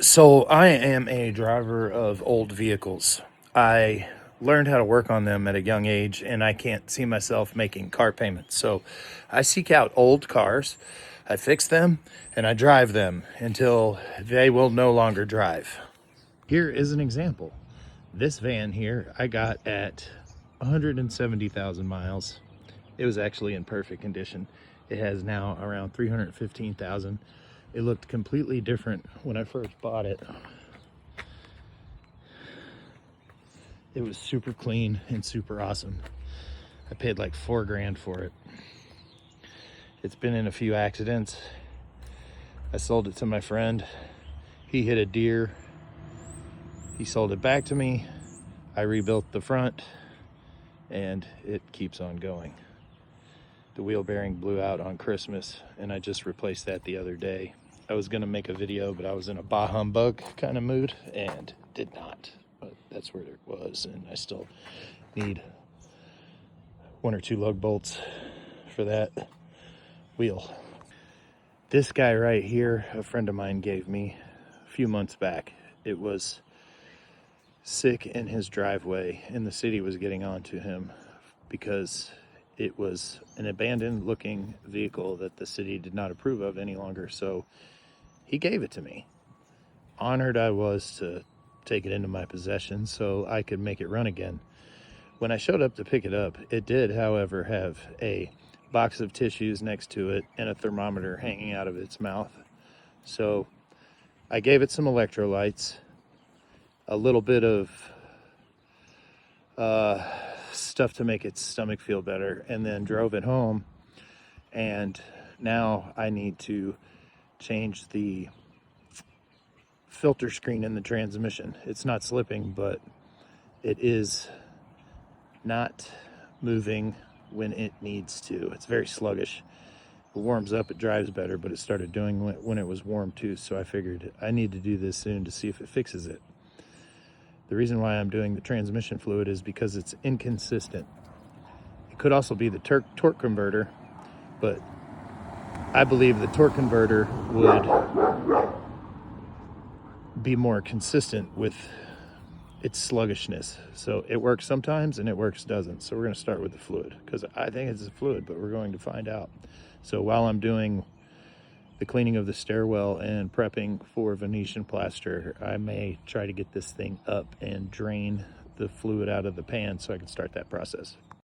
So I am a driver of old vehicles. I learned how to work on them at a young age, and I can't see myself making car payments. So I seek out old cars, I fix them, and I drive them until they will no longer drive. Here is an example. This van here I got at 170,000 miles. It was actually in perfect condition. It has now around 315,000. It looked completely different when I first bought it. It was super clean and super awesome. I paid like $4 grand for it. It's been in a few accidents. I sold it to my friend. He hit a deer. He sold it back to me. I rebuilt the front and it keeps on going. The wheel bearing blew out on Christmas and I just replaced that the other day. I was gonna make a video, but I was in a bah humbug kind of mood and did not. But that's where it was, and I still need 1 or 2 lug bolts for that wheel. This guy right here, a friend of mine gave me a few months back. It was sick in his driveway and the city was getting on to him because it was an abandoned looking vehicle that the city did not approve of any longer. So he gave it to me. Honored I was to take it into my possession so I could make it run again. When I showed up to pick it up, it did, however, have a box of tissues next to it and a thermometer hanging out of its mouth. So I gave it some electrolytes, a little bit of stuff to make its stomach feel better, and then drove it home. And now I need to change the filter screen in the transmission. It's not slipping, but it is not moving when it needs to. It's very sluggish. It warms up, it drives better, but it started doing it when it was warm too. So I figured I need to do this soon to see if it fixes it. The reason why I'm doing the transmission fluid is because it's inconsistent. It could also be the torque converter, but I believe the torque converter would be more consistent with its sluggishness. So it works sometimes and it works doesn't. So we're going to start with the fluid because I think it's a fluid, but we're going to find out. So while I'm doing the cleaning of the stairwell and prepping for Venetian plaster, I may try to get this thing up and drain the fluid out of the pan so I can start that process.